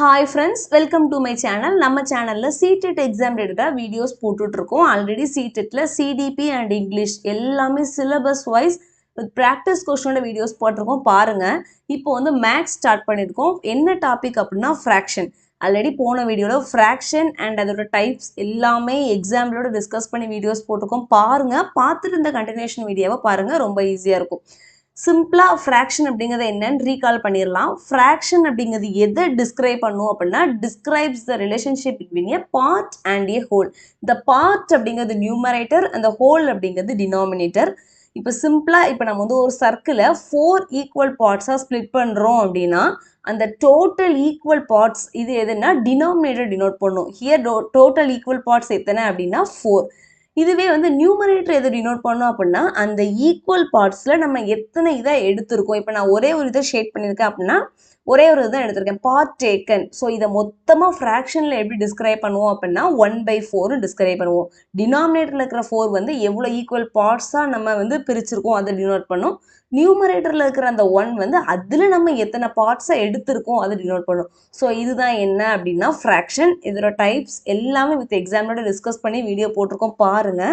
Hi friends, welcome to my channel. நம்ம சேனல்ல CTET exam எடுக்க வீடியோஸ் போட்டுட்டு இருக்கோம். ஆல்ரெடி CTETல CDP and English எல்லாமே syllabus wise with practice question videos போட்டிருக்கோம் பாருங்க. இப்போ வந்து மேக்ஸ் ஸ்டார்ட் பண்ணிருக்கோம். என்ன டாபிக் அப்படின்னா fraction. ஆல்ரெடி போன வீடியோல fraction and அதோட டைப்ஸ் எல்லாமே எக்ஸாம்லோட டிஸ்கஸ் பண்ணி வீடியோஸ் போட்டிருக்கோம் பாருங்க. பார்த்துட்டு இந்த கண்டினியூஷன் வீடியோவை பாருங்க, ரொம்ப ஈஸியா இருக்கும். சிம்பிளா ஃப்ராக்ஷன் அப்படிங்கிறது என்னன்னு ரீகால் பண்ணிடலாம். ஃப்ராக்ஷன் அப்படிங்கிறது எதை டிஸ்கிரைப் பண்ணும் அப்படின்னா describes the relationship between A part and A whole. இந்த பார்ட் அப்படிங்கிறது நியூமரேட்டர், அந்த ஹோல் அப்படிங்கிறது டினாமினேட்டர். இப்போ சிம்பிளா இப்போ நம்ம வந்து ஒரு சர்க்கிளை 4 ஈக்குவல் பார்ட்ஸாக ஸ்பிளிட் பண்ணுறோம் அப்படின்னா அந்த டோட்டல் ஈக்குவல் பார்ட்ஸ் இது எதுனா டினாமினேட்டர் டினோட் பண்ணும். ஹியர் டோட்டல் ஈக்குவல் பார்ட்ஸ் எத்தனை அப்படின்னா 4. இதுவே வந்து நியூமரேட்டர் எது டினோட் பண்ணோம் அப்படின்னா அந்த ஈக்குவல் பார்ட்ஸில் நம்ம எத்தனை இதை எடுத்திருக்கோம். இப்போ நான் ஒரே ஒரு இதை ஷேட் பண்ணியிருக்கேன் அப்படின்னா ஒரே ஒரு இதை எடுத்திருக்கேன், பார்ட் டேக்கன். ஸோ இதை மொத்தமாக ஃப்ராக்ஷனில் எப்படி டிஸ்கிரைப் பண்ணுவோம் அப்படின்னா 1/4 டிஸ்கிரைப் பண்ணுவோம். டினாமினேட்டரில் இருக்கிற 4 வந்து எவ்வளோ ஈக்குவல் பார்ட்ஸாக நம்ம வந்து பிரிச்சிருக்கோம் அதை டினோட் பண்ணும். நியூமரேட்டரில் இருக்கிற அந்த 1 வந்து அதில் நம்ம எத்தனை பார்ட்ஸை எடுத்திருக்கோம் அதை டினோட் பண்ணும். ஸோ இதுதான் என்ன அப்படின்னா ஃப்ராக்ஷன். இதோட டைப்ஸ் எல்லாமே வித் எக்ஸாம்பிளோட டிஸ்கஸ் பண்ணி வீடியோ போட்டிருக்கோம் பாருங்க.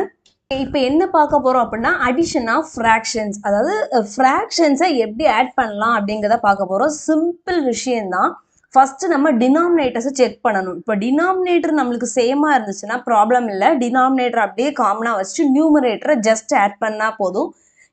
இப்போ என்ன பார்க்க போகிறோம் அப்படின்னா அடிஷன் ஆஃப் ஃப்ராக்ஷன்ஸ், அதாவது ஃப்ராக்ஷன்ஸை எப்படி ஆட் பண்ணலாம் அப்படிங்கிறத பார்க்க போகிறோம். சிம்பிள் விஷயம்தான். ஃபஸ்ட்டு நம்ம டினாமினேட்டர்ஸை செக் பண்ணணும். இப்போ டினாமினேட்டர் நம்மளுக்கு சேமாக இருந்துச்சுன்னா ப்ராப்ளம் இல்லை. டினாமினேட்டர் அப்படியே காமனாக வச்சுட்டு நியூமரேட்டரை ஜஸ்ட் ஆட் பண்ணால் போதும்.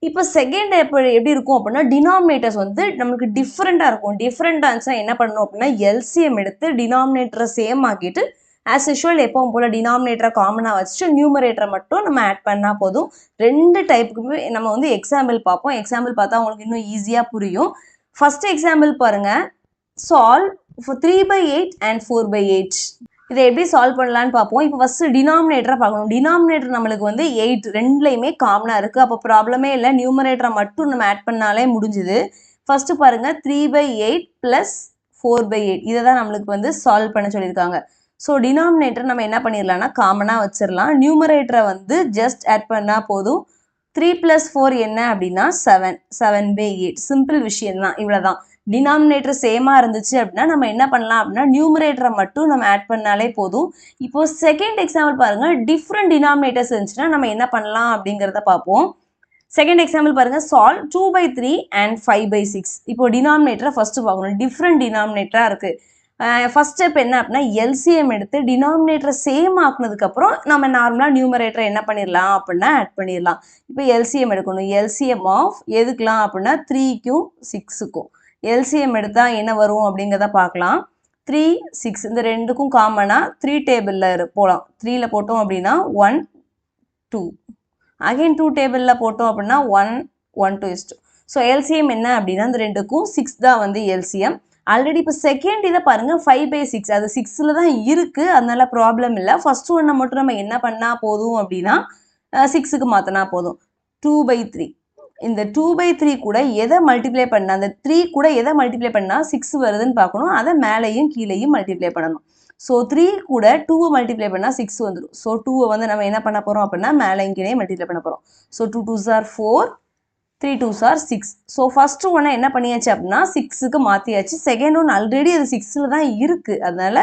இப்போ செகண்ட் எப்படி இருக்கும் அப்படின்னா டினாமினேட்டர்ஸ் வந்து நம்மளுக்கு டிஃப்ரெண்ட்டாக இருக்கும். டிஃப்ரெண்ட்டாக இருந்துச்சுன்னா என்ன பண்ணணும் அப்படின்னா எல்சிஎம் எடுத்து டினாமினேட்டரை சேம் ஆக்கிட்டு ஆஸ் யூஷுவல் எப்பவும் போல் டினாமினேட்டரை காமனாக வச்சுட்டு நியூமரேட்டரை மட்டும் நம்ம ஆட் பண்ணால் போதும். ரெண்டு டைப்புக்குமே நம்ம வந்து எக்ஸாம்பிள் பார்ப்போம். எக்ஸாம்பிள் பார்த்தா உங்களுக்கு இன்னும் ஈஸியாக புரியும். ஃபஸ்ட்டு எக்ஸாம்பிள் பாருங்கள். Solve for 3/8 and 4/8. இதை எப்படி சால்வ் பண்ணலான்னு பார்ப்போம். இப்போ ஃபஸ்ட்டு டினாமினேட்டரை பார்க்கணும். டினாமினேட்டர் நம்மளுக்கு வந்து 8 ரெண்டுலையுமே காமனாக இருக்குது. அப்போ ப்ராப்ளமே இல்லை, நியூமரேட்டரை மட்டும் நம்ம ஆட் பண்ணாலே முடிஞ்சுது. ஃபஸ்ட்டு பாருங்கள் 3/8 + 4/8 இதை தான் நம்மளுக்கு வந்து சால்வ் பண்ண சொல்லியிருக்காங்க. ஸோ டினாமினேட்டர் நம்ம என்ன பண்ணிடலாம்னா காமனாக வச்சிடலாம். நியூமரேட்டரை வந்து ஜஸ்ட் ஆட் பண்ணால் போதும். 3 + 4 என்ன அப்படின்னா 7/8. சிம்பிள் விஷயம்தான், இவ்வளோதான். டினாமினேட்டர் சேமாக இருந்துச்சு அப்படின்னா நம்ம என்ன பண்ணலாம் அப்படின்னா நியூமரேட்டரை மட்டும் நம்ம ஆட் பண்ணாலே போதும். இப்போது செகண்ட் எக்ஸாம்பிள் பாருங்கள். டிஃப்ரெண்ட் டினாமினேட்டர்ஸ் இருந்துச்சுன்னா நம்ம என்ன பண்ணலாம் அப்படிங்கிறத பார்ப்போம். செகண்ட் எக்ஸாம்பிள் பாருங்கள். Solve 2/3 and 5/6. இப்போ டினாமினேட்டரை ஃபஸ்ட்டு பார்க்கணும். டிஃப்ரெண்ட் டினாமினேட்டராக இருக்குது. ஃபஸ்ட் ஸ்டெப் என்ன அப்படின்னா எல்சிஎம் எடுத்து டினாமினேட்டரை சேம் ஆக்குனதுக்கப்புறம் நம்ம நார்மலாக நியூமரேட்டரை என்ன பண்ணிடலாம் அப்படின்னா ஆட் பண்ணிடலாம். இப்போ எல்சிஎம் எடுக்கணும். எல்சிஎம் ஆஃப் எதுக்கலாம் அப்படின்னா 3க்கும் 6க்கும் எல்சிஎம் எடுத்தால் என்ன வரும் அப்படிங்கிறத பார்க்கலாம். 3 6 இந்த ரெண்டுக்கும் காமனாக 3 டேபிளில் போகலாம். 3ல் போட்டோம் அப்படின்னா 1 2 அகைன் 2 டேபிளில் போட்டோம் அப்படின்னா 1 1 2. ஸோ எல்சிஎம் என்ன அப்படின்னா இந்த ரெண்டுக்கும் 6 தான் வந்து எல்சிஎம். ஆல்ரெடி இப்போ செகண்ட் இதை பாருங்கள் 5/6. அது 6ல் தான் இருக்குது, அதனால ப்ராப்ளம் இல்லை. ஃபஸ்ட் ஒன்றை மட்டும் நம்ம என்ன பண்ணால் போதும் அப்படின்னா 6க்கு மாற்றினா போதும். 2/3. இந்த 2/3 கூட எதை மல்டிப்ளை பண்ணால் அந்த 3 கூட எதை மல்டிப்ளை பண்ணால் 6 வருதுன்னு பார்க்கணும். அதை மேலேயும் கீழேயும் மல்டிப்ளை பண்ணணும். ஸோ 3 கூட 2 மல்டிப்ளை பண்ணால் 6 வந்துடும். ஸோ 2 வந்து நம்ம என்ன பண்ண போகிறோம் அப்படின்னா மேலேயும் கீழேயும் மல்டிப்ளை பண்ண போகிறோம். So 2 2s are 4, 3 2s are 6. So first ஒன்று என்ன பண்ணியாச்சு அப்படின்னா 6க்கு மாற்றியாச்சு. செகண்ட் ஒன்று ஆல்ரெடி அது 6ல் தான் இருக்குது, அதனால்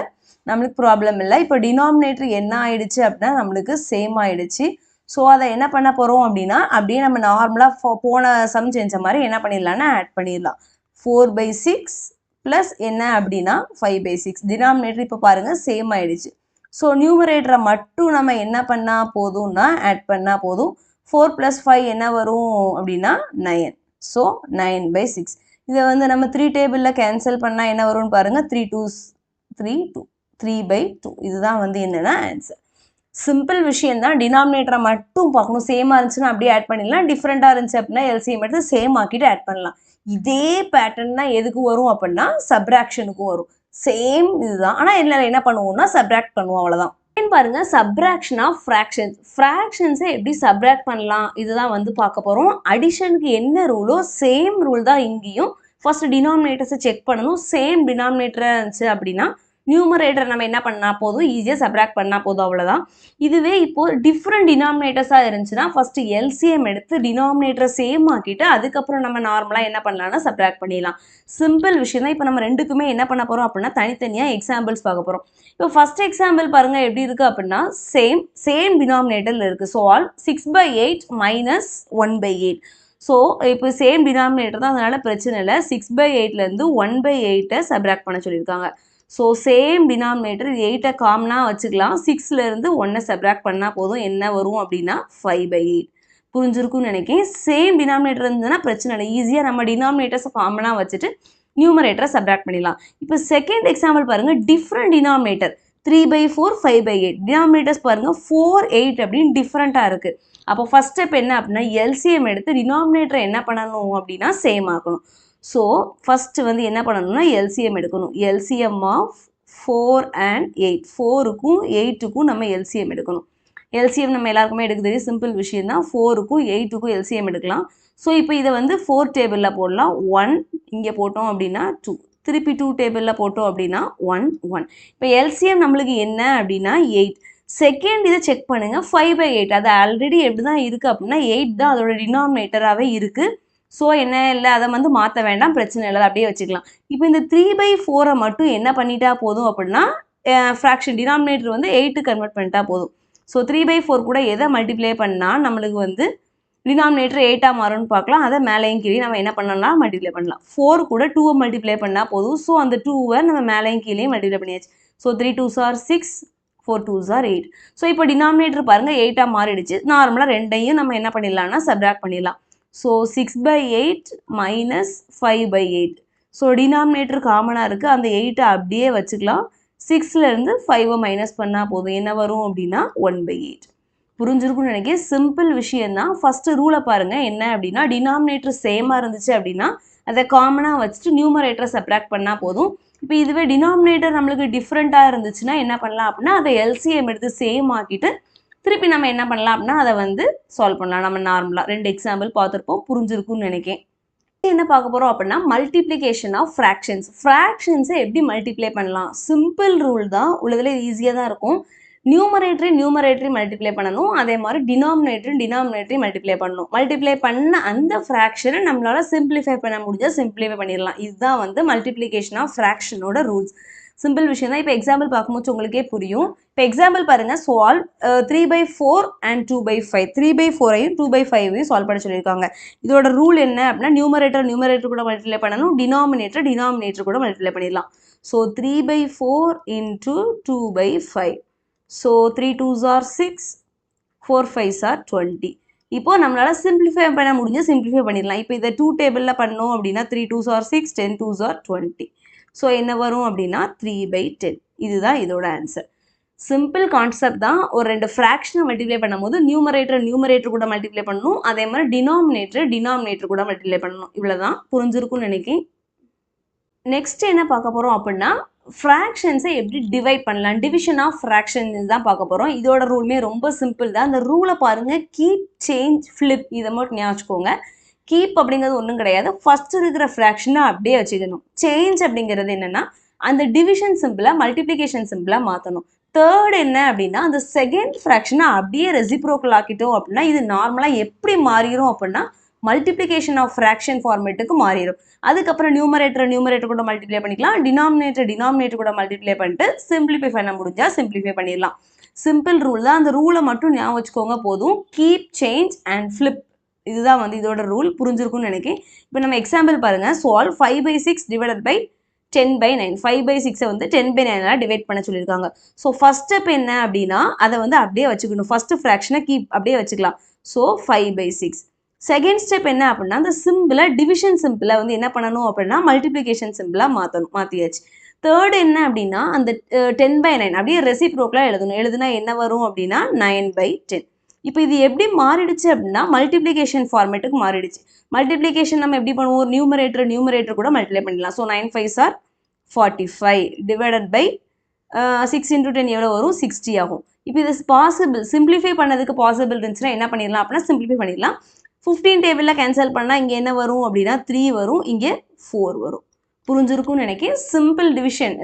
நம்மளுக்கு ப்ராப்ளம் இல்லை. இப்போ டினாமினேட்டர் என்ன ஆயிடுச்சு அப்படின்னா நம்மளுக்கு சேம் ஆயிடுச்சு. ஸோ அதை என்ன பண்ண போகிறோம் அப்படின்னா அப்படியே நம்ம நார்மலாக போன சம் செஞ்ச மாதிரி என்ன பண்ணிடலாம்னா ஆட் பண்ணிடலாம். 4/6 ப்ளஸ் என்ன அப்படின்னா 5/6. டினாமினேட்டர் இப்போ பாருங்கள் சேம் ஆயிடுச்சு. ஸோ நியூமரேட்டரை மட்டும் நம்ம என்ன பண்ணால் போதும்னா ஆட் பண்ணால் போதும். 4 + 5 என்ன வரும் அப்படின்னா 9. ஸோ 9/6. இதை வந்து நம்ம 3 டேபிளில் கேன்சல் பண்ணால் என்ன வரும்னு பாருங்கள். 3 2s 3 2 3/2. இதுதான் வந்து என்னென்னா ஆன்சர். சிம்பிள் விஷயம்தான். டினாமினேட்டரை மட்டும் பார்க்கணும். சேமாக இருந்துச்சுன்னா அப்படியே ஆட் பண்ணிடலாம். டிஃப்ரெண்ட்டாக இருந்துச்சு அப்படின்னா எல்சிஎம் எடுத்து சேம் ஆக்கிட்டு ஆட் பண்ணலாம். இதே பேட்டர்ன் தான் எதுக்கு வரும் அப்படின்னா சப்ராக்ஷனுக்கும் வரும். சேம் இதுதான், ஆனால் இதில் என்ன பண்ணுவோம்னா சப்ராக்ட் பண்ணுவோம், அவ்வளோதான். பாருங்க சப்ராக்ஷன் ஆஃப் ஃப்ராக்ஷன்ஸ். ஃப்ராக்ஷன்ஸை எப்படி சப்ராக்ட் பண்ணலாம் இதுதான் வந்து பார்க்க போகிறோம். அடிஷனுக்கு என்ன ரூலோ சேம் ரூல் தான் இங்கேயும். ஃபர்ஸ்ட் டினாமினேட்டர்ஸை செக் பண்ணணும். சேம் டினாமினேட்டராக இருந்துச்சு அப்படின்னா நியூமரேட்டர் நம்ம என்ன பண்ணா போதும், ஈஸியாக சப்ராக்ட் பண்ணா போதும், அவ்வளோதான். இதுவே இப்போ டிஃப்ரெண்ட் டினாமினேட்டர்ஸாக இருந்துச்சுன்னா ஃபஸ்ட்டு எல்சிஎம் எடுத்து டினாமினேட்டரை சேம் ஆக்கிட்டு அதுக்கப்புறம் நம்ம நார்மலாக என்ன பண்ணலாம்னா சப்ராக்ட் பண்ணிடலாம். சிம்பிள் விஷயம் தான். இப்போ நம்ம ரெண்டுக்குமே என்ன பண்ண போகிறோம் அப்படின்னா தனித்தனியாக எக்ஸாம்பிள்ஸ் பார்க்க போகிறோம். இப்போ ஃபர்ஸ்ட் எக்ஸாம்பிள் பாருங்கள் எப்படி இருக்குது அப்படின்னா சேம் டினாமினேட்டரில் இருக்குது. So all 6/8 minus 1/8. ஸோ இப்போ சேம் டினாமினேட்டர் தான், அதனால் பிரச்சனை இல்லை. 6/8லேருந்து 1/8 சப்ராக்ட் பண்ண சொல்லியிருக்காங்க. ஸோ சேம் டினாமினேட்டர் 8 காமனாக வச்சுக்கலாம். 6லேருந்து 1 சப்ராக்ட் பண்ணால் போதும். என்ன வரும் அப்படின்னா 5/8. புரிஞ்சிருக்கும்னு நினைக்கிறேன். சேம் டினாமினேட்டர் இருந்ததுன்னா பிரச்சனை இல்லை, ஈஸியாக நம்ம டினாமினேட்டர்ஸை காமனாக வச்சுட்டு நியூமரேட்டரை சப்ராக்ட் பண்ணிடலாம். இப்போ செகண்ட் எக்ஸாம்பிள் பாருங்கள், டிஃப்ரெண்ட் டினாமினேட்டர் 3/4 5/8. டினாமினேட்டர்ஸ் பாருங்கள் 4 8 அப்படின்னு டிஃப்ரெண்ட்டாக இருக்குது. அப்போ ஃபஸ்ட் ஸ்டெப் என்ன அப்படின்னா எல்சிஎம் எடுத்து டினாமினேட்டரை என்ன பண்ணணும் அப்படின்னா சேம் ஆக்கணும். ஸோ ஃபஸ்ட்டு வந்து என்ன பண்ணணும்னா எல்சிஎம் எடுக்கணும். எல்சிஎம் ஆஃப் 4 and 8, 4க்கும் 8க்கும் நம்ம எல்சிஎம் எடுக்கணும். எல்சிஎம் நம்ம எல்லாருக்குமே எடுக்க தெரியும், சிம்பிள் விஷயம் தான். 4க்கும் 8க்கும் எல்சிஎம் எடுக்கலாம். ஸோ இப்போ இதை வந்து 4 டேபிளில் போடலாம். 1 இங்கே போட்டோம் அப்படின்னா 2, திருப்பி 2 டேபிளில் போட்டோம் அப்படின்னா 1 1. இப்போ எல்சிஎம் நம்மளுக்கு என்ன அப்படின்னா 8. செகண்ட் இதை செக் பண்ணுங்கள், 5/8. அது ஆல்ரெடி எப்படி தான் இருக்குது அப்படின்னா 8 தான் அதோட டினாமினேட்டராகவே இருக்குது. ஸோ என்ன இல்லை, அதை வந்து மாற்ற வேண்டாம், பிரச்சனை இல்லை, அப்படியே வச்சுக்கலாம். இப்போ இந்த 3/4 மட்டும் என்ன பண்ணிட்டா போதும் அப்படின்னா ஃப்ராக்ஷன் டினாமினேட்டர் வந்து 8 கன்வெர்ட் பண்ணிட்டா போதும். ஸோ 3/4 கூட எதை மல்டிப்ளை பண்ணால் நம்மளுக்கு வந்து டினாமினேட்டர் 8ஆக மாறும்னு பார்க்கலாம். அதை மேலேயும் கீழே நம்ம என்ன பண்ணலாம்னா மல்டிப்ளை பண்ணலாம். 4 கூட 2 மல்டிப்ளை பண்ணால் போதும். ஸோ அந்த 2வை நம்ம மேலேயும் கீழேயும் மல்டிப்ளை பண்ணியாச்சு. So 3 2s are 6, 4 2s are 8. So இப்போ டினாமினேட்டர் பாருங்கள் 8ஆக மாறிடுச்சு. நார்மலாக ரெண்டையும் நம்ம என்ன பண்ணிடலாம்னா சப்ராக்ட் பண்ணிடலாம். So 6/8 minus 5/8. ஸோ டினாமினேட்டர் காமனாக இருக்குது, அந்த 8ஐ அப்படியே வச்சுக்கலாம். 6லேருந்து 5ஐ மைனஸ் பண்ணால் போதும். என்ன வரும் அப்படின்னா 1/8. புரிஞ்சிருக்குன்னு நினைக்கிறேன். சிம்பிள் விஷயந்தான். ஃபஸ்ட்டு ரூலை பாருங்கள் என்ன அப்படின்னா டினாமினேட்டர் சேமாக இருந்துச்சு அப்படின்னா அதை காமனாக வச்சுட்டு நியூமரேட்டரை சப்ராக்ட் பண்ணால் போதும். இப்போ இதுவே டினாமினேட்டர் நம்மளுக்கு டிஃப்ரெண்ட்டாக இருந்துச்சுன்னா என்ன பண்ணலாம் அப்படின்னா அதை எல்சிஎம் எடுத்து சேம் ஆக்கிட்டு திருப்பி நம்ம என்ன பண்ணலாம் அப்படின்னா அதை வந்து சால்வ் பண்ணலாம். நம்ம நார்மலாக 2 எக்ஸாம்பிள் பார்த்துருப்போம், புரிஞ்சிருக்குன்னு நினைக்கிறேன். என்ன பார்க்க போகிறோம் அப்படின்னா மல்டிப்ளிகேஷன் ஆஃப் ஃப்ராக்ஷன்ஸ். ஃப்ராக்ஷன்ஸை எப்படி மல்டிப்ளை பண்ணலாம்? சிம்பிள் ரூல் தான், உள்ளதில் ஈஸியாக தான் இருக்கும். நியூமரேட்டரி மல்டிப்ளை பண்ணணும், அதே மாதிரி டினாமினேட்டரி மல்டிப்ளை பண்ணணும். மல்டிப்ளை பண்ண அந்த ஃப்ராக்ஷனை நம்மளால் சிம்பிளிஃபை பண்ண முடிஞ்சால் சிம்பிளிஃபை பண்ணிடலாம். இதுதான் வந்து மல்டிப்ளிகேஷன் ஆஃப் ஃப்ராக்ஷனோட ரூல்ஸ். சிம்பிள் விஷயம் தான். இப்போ எக்ஸாம்பிள் பார்க்கும்போது உங்களுக்கே புரியும். இப்போ எக்ஸாம்பிள் பாருங்கள், சால்வ் 3/4 and 2/5. 3/4ஐயும் 2/5ஐயும் சால்வ் பண்ண சொல்லியிருக்காங்க. இதோட ரூல் என்ன அப்படின்னா நியூமரேட்டர் கூட மல்டிப்ளை பண்ணணும், டினாமினேட்டர் கூட மல்டிப்ளை பண்ணிடலாம். So 3/4 into 2/5. So 3 2s are 6, 4 5s are 20. இப்போ நம்மளால் சிம்பிளிஃபை பண்ண முடிஞ்சு சிம்பிளிஃபை பண்ணிடலாம். இப்போ இதை 2 டேபிளில் பண்ணோம் அப்படின்னா 3 2s are 6, 10 2s are 20. So என்ன வரும் அப்படின்னா 3/10. இதுதான் இதோட ஆன்சர். சிம்பிள் கான்செப்ட் தான். ஒரு 2 ஃப்ராக்ஷனை மல்டிப்ளை பண்ணும்போது நியூமரேட்டர் கூட மல்டிப்ளை பண்ணணும், அதே மாதிரி டினாமினேட்டர் கூட மல்டிப்ளை பண்ணணும். இவ்வளோதான், புரிஞ்சிருக்கும்னு நினைக்கிறேன். நெக்ஸ்ட் என்ன பார்க்க போகிறோம் அப்படின்னா ஃப்ராக்ஷன்ஸை எப்படி டிவைட் பண்ணலாம், டிவிஷன் ஆஃப் ஃப்ராக்ஷன் தான் பார்க்க போகிறோம். இதோட ரூலுமே ரொம்ப சிம்பிள் தான். அந்த ரூலை பாருங்கள், கீப் சேஞ்ச் ஃப்ளிப், இதை மட்டும் ஞாபகம் வச்சுக்கோங்க. கீப் அப்படிங்கிறது ஒன்றும் கிடையாது, ஃபஸ்ட்டு இருக்கிற ஃப்ராக்ஷனை அப்படியே வச்சுக்கணும். சேஞ்ச் அப்படிங்கிறது என்னென்னா அந்த டிவிஷன் சிம்பிளை மல்டிப்ளிகேஷன் சிம்பிளாக மாற்றணும். தேர்ட் என்ன அப்படின்னா அந்த செகண்ட் ஃப்ராக்ஷனை அப்படியே ரெசிப்ரோக்கல் ஆக்கிட்டோம் அப்படின்னா இது நார்மலாக எப்படி மாறிடும் அப்படின்னா மல்டிப்ளிகேஷன் ஆஃப் ஃப்ராக்ஷன் ஃபார்மேட்டுக்கு மாறிடும். அதுக்கப்புறம் நியூமரேட்டர் கூட மல்டிப்ளை பண்ணிக்கலாம், டினாமினேட்டர் கூட மல்டிப்ளை பண்ணிட்டு சிம்பிளிஃபை பண்ண முடிஞ்சால் சிம்பிளிஃபை பண்ணிடலாம். சிம்பிள் ரூல் தான். அந்த ரூலை மட்டும் ஞாபகம் வச்சுக்கோங்க போதும். கீப், சேஞ்ச் அண்ட் ஃப்ளிப், இதுதான் வந்து இதோட ரூல். புரிஞ்சிருக்கும்னு நினைக்கிறேன். இப்போ நம்ம எக்ஸாம்பிள் பாருங்கள். Solve 5/6 divided by 10/9. 5/6 வந்து 10/9 டிவைட் பண்ண சொல்லியிருக்காங்க. ஸோ ஃபர்ஸ்ட் ஸ்டெப் என்ன அப்படின்னா அதை வந்து அப்படியே வச்சுக்கணும். ஃபர்ஸ்ட் ஃப்ராக்ஷனை கீப் அப்படியே வச்சுக்கலாம். ஸோ 5/6. செகண்ட் ஸ்டெப் என்ன அப்படின்னா அந்த சிம்பிளை டிவிஷன் சிம்பிளை வந்து என்ன பண்ணணும் அப்படின்னா மல்டிப்ளிகேஷன் சிம்பிளாக மாற்றியாச்சு. தேர்ட் என்ன அப்படின்னா அந்த 10/9 அப்படியே ரெசிப்ரோக்கலாக எழுதுனா என்ன வரும் அப்படின்னா 9/10. இப்போ இது எப்படி மாறிடுச்சு அப்படின்னா மல்டிப்ளிகேஷன் ஃபார்மேட்டுக்கு மாறிடுச்சு. மல்டிப்ளிகேஷன் நம்ம எப்படி பண்ணுவோம், நியூமரேட்டர் கூட மல்டிப்ளை பண்ணிடலாம். So 9 5s are 45 divided by 6 into 10 எவ்வளோ வரும், 60 ஆகும். இப்போ இது பாசிபிள், சிம்பிளிஃபை பண்ணதுக்கு பாசிபிள் இருந்துச்சுன்னா என்ன பண்ணிடலாம் அப்படின்னா சிம்பிளிஃபை பண்ணிடலாம். 15 டேபிளில் கேன்சல் பண்ணால் இங்கே என்ன வரும் அப்படின்னா 3 வரும், இங்கே 4 வரும். புரிஞ்சிருக்கும்னு நினைக்கிறேன். சிம்பிள் டிவிஷன்,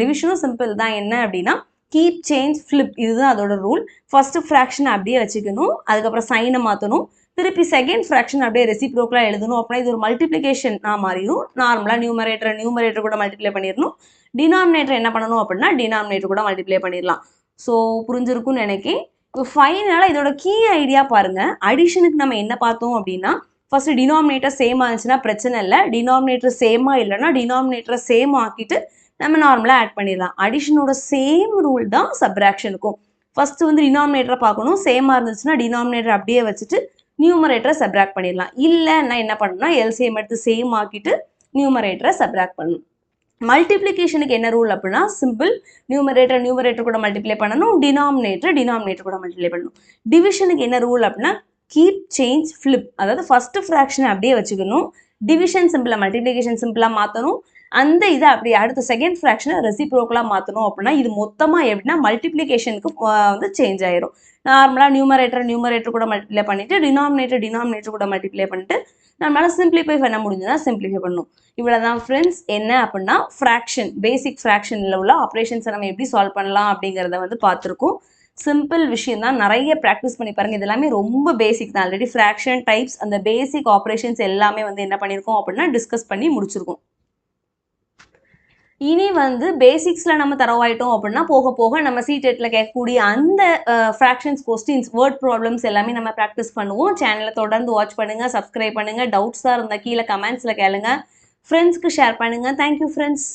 டிவிஷனும் சிம்பிள் தான். என்ன அப்படின்னா கீப், சேஞ்ச், ஃப்ளிப், இதுதான் அதோட ரூல். ஃபர்ஸ்ட் ஃப்ராக்ஷன் அப்படியே வச்சுக்கணும், அதுக்கப்புறம் சைனை மாற்றணும், திருப்பி செகண்ட் ஃப்ராக்ஷன் அப்படியே ரெசிப்ரோக்கலாக எழுதணும். அப்படின்னா இது ஒரு மல்டிப்ளிகேஷன் மாறிடும். நார்மலாக நியூமரேட்டர் கூட மல்டிப்ளை பண்ணிடணும். டினாமினேட்டர் என்ன பண்ணணும் அப்படின்னா டினாமினேட்டர் கூட மல்டிப்ளை பண்ணிடலாம். ஸோ புரிஞ்சிருக்கும்னு நினைக்கிறேன். இப்போ ஃபைனலாக இதோட கீ ஐடியா பாருங்கள். அடிஷனுக்கு நம்ம என்ன பார்த்தோம் அப்படின்னா ஃபர்ஸ்ட் டினாமினேட்டர் சேமாக இருந்துச்சுன்னா பிரச்சனை இல்லை, டினாமினேட்டர் சேமாக இல்லைன்னா டினாமினேட்டரை சேம் ஆக்கிட்டு நம்ம நார்மலாக ஆட் பண்ணிடலாம். அடிஷனோட சேம் ரூல் தான் சப்ராக்ஷனுக்கும். ஃபர்ஸ்ட் வந்து டினாமினேட்டரை பார்க்கணும், சேமாக இருந்துச்சுன்னா டினாமினேட்டர் அப்படியே வச்சுட்டு நியூமரேட்டரை சப்ராக்ட் பண்ணிடலாம். இல்லைன்னா என்ன பண்ணணும்னா எல்சிஎம் எடுத்து சேம் ஆக்கிட்டு நியூமரேட்டரை சப்ராக்ட் பண்ணணும். மல்டிப்ளிகேஷனுக்கு என்ன ரூல் அப்படின்னா சிம்பிள், நியூமரேட்டர் கூட மல்டிப்ளை பண்ணணும், டினாமினேட்டர் கூட மல்டிப்ளை பண்ணணும். டிவிஷனுக்கு என்ன ரூல் அப்படின்னா கீப், சேஞ்ச், ஃப்ளிப், அதாவது ஃபர்ஸ்ட் ஃப்ராக்ஷனை அப்படியே வச்சுக்கணும், டிவிஷன் சிம்பிளை மல்டிப்ளிகேஷன் சிம்பிளாக மாற்றணும், அந்த இதை அப்படியே அடுத்த செகண்ட் ஃப்ராக்ஷனை ரெசிப்ரோக்கலாக மாற்றணும். அப்படின்னா இது மொத்தமாக எப்படின்னா மல்டிப்ளிகேஷனுக்கு வந்து சேஞ்ச் ஆயிரும். நார்மலாக நியூமரேட்டர் கூட மல்டிப்ளை பண்ணிவிட்டு டினாமினேட்டர் கூட மல்டிப்ளை பண்ணிட்டு நம்மளால் சிம்பிளிஃபை பண்ண முடிஞ்சதுன்னா சிம்பிளிஃபை பண்ணணும். இவ்வளோ தான் ஃப்ரெண்ட்ஸ். என்ன அப்படின்னா ஃப்ராக்ஷன், பேசிக் ஃப்ராக்ஷனில் உள்ள ஆப்ரேஷன்ஸை நம்ம எப்படி சால்வ் பண்ணலாம் அப்படிங்கிறத வந்து பார்த்துருக்கோம். சிம்பிள் விஷயம் தான், நிறைய ப்ராக்டிஸ் பண்ணி பாருங்கள். இது எல்லாமே ரொம்ப பேசிக் தான். ஆல்ரெடி ஃப்ராக்ஷன் டைப்ஸ், அந்த பேசிக் ஆப்ரேஷன்ஸ் எல்லாமே வந்து என்ன பண்ணியிருக்கோம் அப்படின்னா டிஸ்கஸ் பண்ணி முடிச்சிருக்கோம். இனி வந்து பேசிக்ஸில் நம்ம தரவாயிட்டோம் அப்படின்னா போக போக நம்ம சீடெட்டில் கேட்கக்கூடிய அந்த ஃப்ராக்ஷன்ஸ் கொஸ்டின்ஸ், வேர்ட் ப்ராப்ளம்ஸ் எல்லாமே நம்ம ப்ராக்டிஸ் பண்ணுவோம். சேனலை தொடர்ந்து வாட்ச் பண்ணுங்கள், சப்ஸ்கிரைப் பண்ணுங்கள். டவுட்ஸாக இருந்தால் கீழே கமெண்ட்ஸில் கேளுங்க, ஃப்ரெண்ட்ஸ்க்கு ஷேர் பண்ணுங்கள். Thank you friends.